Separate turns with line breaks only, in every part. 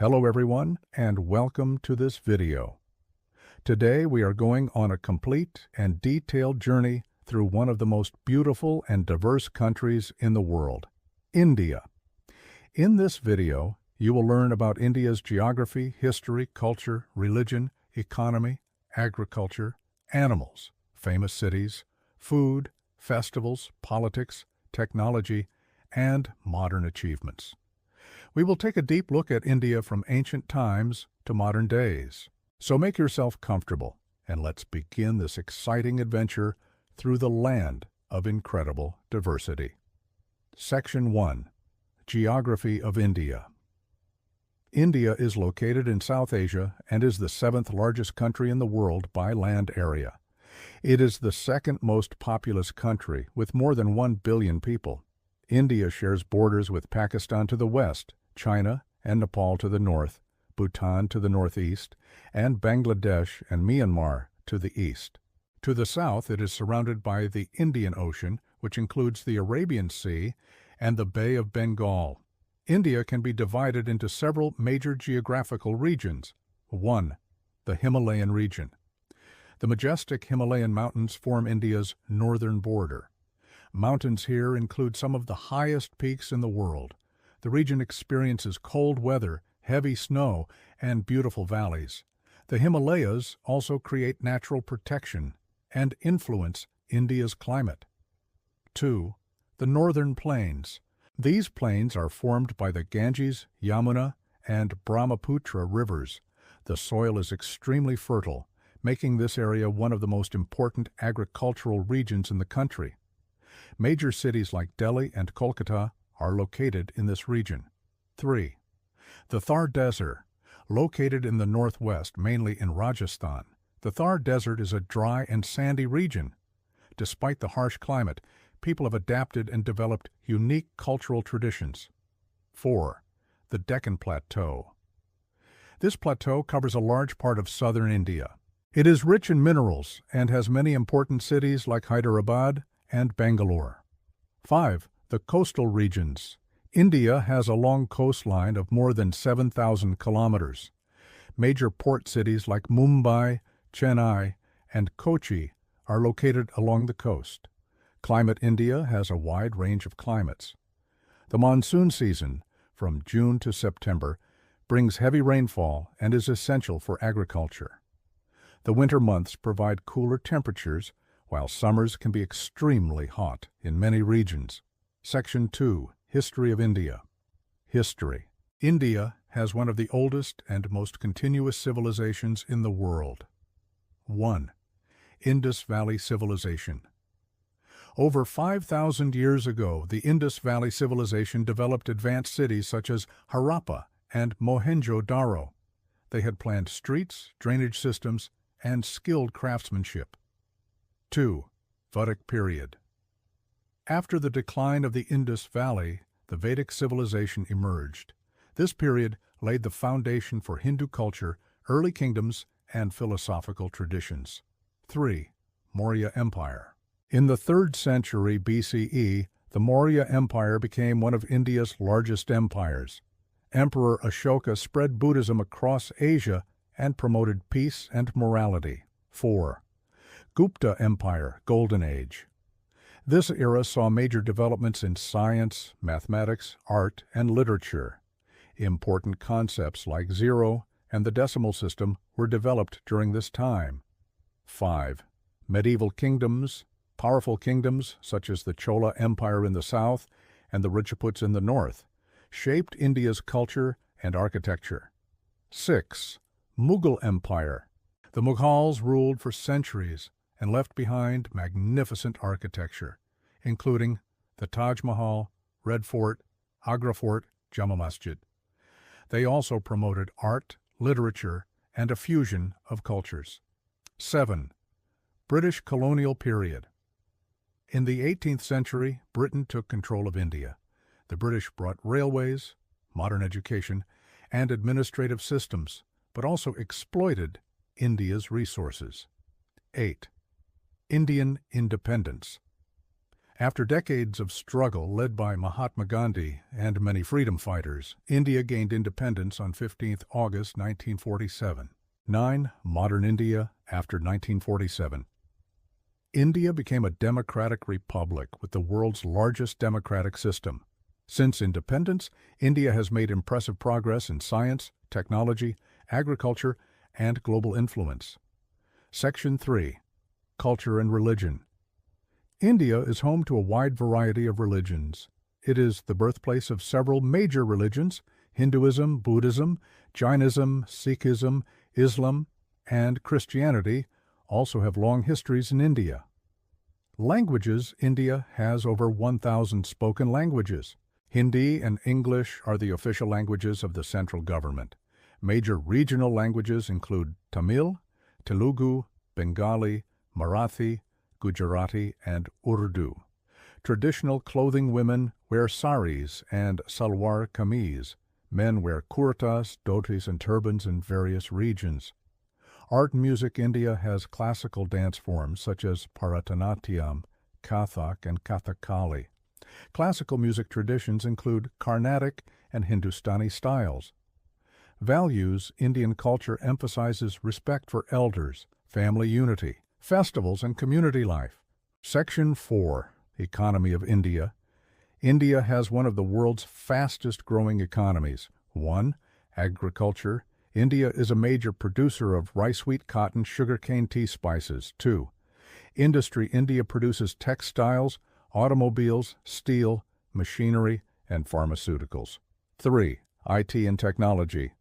Hello everyone, and welcome to this video. Today we are going on a complete and detailed journey through one of the most beautiful and diverse countries in the world, India. In this video, you will learn about India's geography, history, culture, religion, economy, agriculture, animals, famous cities, food, festivals, politics, technology, and modern achievements. We will take a deep look at India from ancient times to modern days. So make yourself comfortable, and let's begin this exciting adventure through the land of incredible diversity. Section 1. Geography of India. India is located in South Asia and is the seventh largest country in the world by land area. It is the second most populous country with more than 1 billion people. India shares borders with Pakistan to the west, China and Nepal to the north, Bhutan to the northeast, and Bangladesh and Myanmar to the east. To the south, it is surrounded by the Indian Ocean, which includes the Arabian Sea and the Bay of Bengal. India can be divided into several major geographical regions. 1. The Himalayan region. The majestic Himalayan mountains form India's northern border. Mountains here include some of the highest peaks in the world. The region experiences cold weather, heavy snow, and beautiful valleys. The Himalayas also create natural protection and influence India's climate. 2. The northern plains. These plains are formed by the Ganges, Yamuna, and Brahmaputra rivers. The soil is extremely fertile, making this area one of the most important agricultural regions in the country. Major cities like Delhi and Kolkata are located in this region. 3. The Thar Desert. Located in the northwest, mainly in Rajasthan, the Thar Desert is a dry and sandy region. Despite the harsh climate, people have adapted and developed unique cultural traditions. 4. The Deccan Plateau. This plateau covers a large part of southern India. It is rich in minerals and has many important cities like Hyderabad and Bangalore. 5. The coastal regions. India has a long coastline of more than 7,000 kilometers. Major port cities like Mumbai, Chennai, and Kochi are located along the coast. Climate. India has a wide range of climates. The monsoon season, from June to September, brings heavy rainfall and is essential for agriculture. The winter months provide cooler temperatures, while summers can be extremely hot in many regions. Section 2. History of India. History. India has one of the oldest and most continuous civilizations in the world. 1. Indus Valley Civilization. Over 5,000 years ago, the Indus Valley Civilization developed advanced cities such as Harappa and Mohenjo-daro. They had planned streets, drainage systems, and skilled craftsmanship. 2. Vedic period. After the decline of the Indus Valley, the Vedic civilization emerged. This period laid the foundation for Hindu culture, early kingdoms, and philosophical traditions. 3. Maurya Empire. In the 3rd century BCE, the Maurya Empire became one of India's largest empires. Emperor Ashoka spread Buddhism across Asia and promoted peace and morality. 4. Gupta Empire, Golden Age. This era saw major developments in science, mathematics, art, and literature. Important concepts like zero and the decimal system were developed during this time. 5. Medieval kingdoms. Powerful kingdoms, such as the Chola Empire in the south and the Rajputs in the north, shaped India's culture and architecture. 6. Mughal Empire. The Mughals ruled for centuries and left behind magnificent architecture, including the Taj Mahal, Red Fort, Agra Fort, Jama Masjid. They also promoted art, literature, and a fusion of cultures. 7. British colonial period. In the 18th century, Britain took control of India. The British brought railways, modern education, and administrative systems, but also exploited India's resources. 8. Indian independence. After decades of struggle led by Mahatma Gandhi and many freedom fighters, India gained independence on 15th August 1947. 9. Modern India after 1947. India became a democratic republic with the world's largest democratic system. Since independence, India has made impressive progress in science, technology, agriculture, and global influence. Section 3. Culture and Religion. India is home to a wide variety of religions. It is the birthplace of several major religions: Hinduism, Buddhism, Jainism, Sikhism, Islam, and Christianity also have long histories in India. Languages. India has over 1,000 spoken languages. Hindi and English are the official languages of the central government. Major regional languages include Tamil, Telugu, Bengali, Marathi, Gujarati, and Urdu. Traditional clothing. Women wear saris and salwar kameez. Men wear kurtas, dhotis, and turbans in various regions. Art and music. India has classical dance forms such as Bharatanatyam, Kathak, and Kathakali. Classical music traditions include Carnatic and Hindustani styles. Values. Indian culture emphasizes respect for elders, family unity, festivals, and community life. Section 4. Economy of India. India has one of the world's fastest growing economies. 1. Agriculture. India is a major producer of rice, wheat, cotton, sugarcane, tea, spices. 2. Industry. India produces textiles, automobiles, steel, machinery, and pharmaceuticals. 3. IT and technology.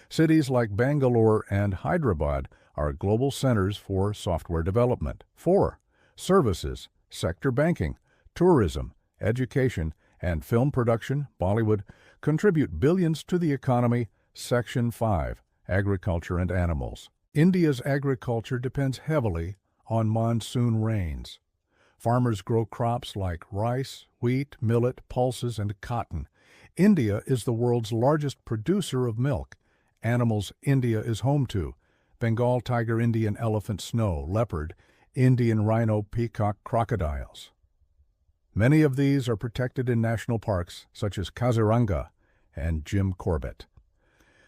Cities like Bangalore and Hyderabad are global centers for software development. 4. Services, sector. Banking, tourism, education, and film production, Bollywood, contribute billions to the economy. Section 5. Agriculture and animals. India's agriculture depends heavily on monsoon rains. Farmers grow crops like rice, wheat, millet, pulses, and cotton. India is the world's largest producer of milk. Animals. India is home to Bengal tiger, Indian elephant, snow leopard, Indian rhino, peacock, crocodiles. Many of these are protected in national parks such as Kaziranga and Jim Corbett.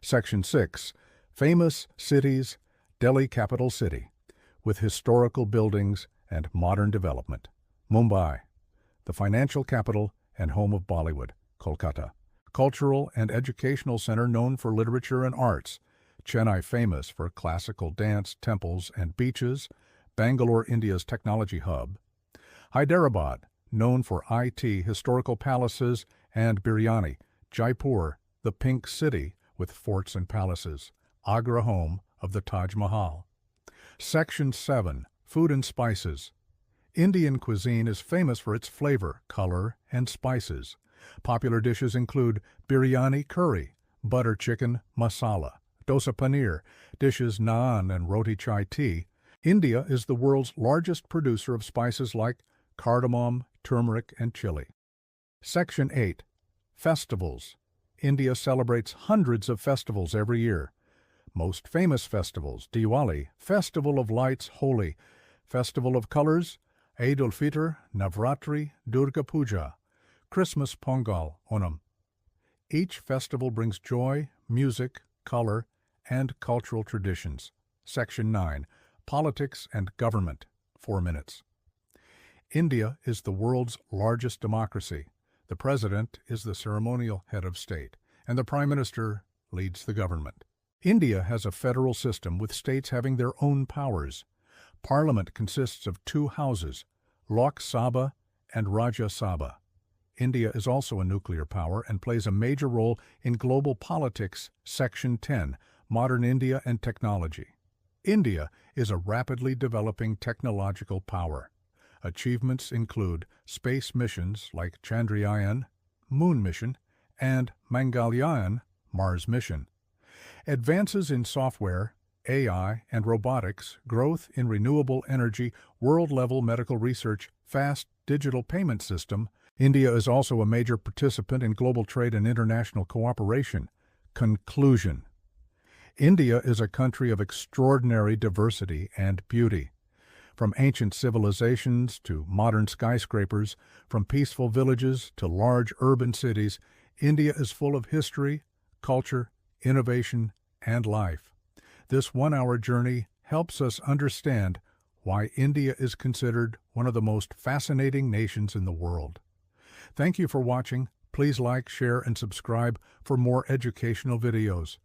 Section 6. Famous cities. Delhi, capital city, with historical buildings and modern development. Mumbai, the financial capital and home of Bollywood. Kolkata, cultural and educational center known for literature and arts. Chennai, famous for classical dance, temples, and beaches. Bangalore, India's technology hub. Hyderabad, known for IT, historical palaces, and biryani. Jaipur, the pink city with forts and palaces. Agra, home of the Taj Mahal. Section 7. Food and spices. Indian cuisine is famous for its flavor, color, and spices. Popular dishes include biryani curry, butter chicken masala, dosa paneer, dishes naan and roti chai tea. India is the world's largest producer of spices like cardamom, turmeric, and chili. Section 8. Festivals. India celebrates hundreds of festivals every year. Most famous festivals: Diwali, Festival of Lights, Holi, Festival of Colors, Eid ul-Fitr, Navratri, Durga Puja, Christmas, Pongal, Onam. Each festival brings joy, music, color, and cultural traditions. Section 9. Politics and Government. 4 minutes. India is the world's largest democracy. The president is the ceremonial head of state, and the prime minister leads the government. India has a federal system with states having their own powers. Parliament consists of 2 houses, Lok Sabha and Rajya Sabha. India is also a nuclear power and plays a major role in global politics. Section 10. Modern India and Technology. India is a rapidly developing technological power. Achievements include space missions like Chandrayaan, Moon mission, and Mangalyaan, Mars mission. Advances in software, AI, and robotics, growth in renewable energy, world-level medical research, fast digital payment system. India is also a major participant in global trade and international cooperation. Conclusion. India is a country of extraordinary diversity and beauty. From ancient civilizations to modern skyscrapers, from peaceful villages to large urban cities, India is full of history, culture, innovation, and life. This one-hour journey helps us understand why India is considered one of the most fascinating nations in the world. Thank you for watching. Please like, share, and subscribe for more educational videos.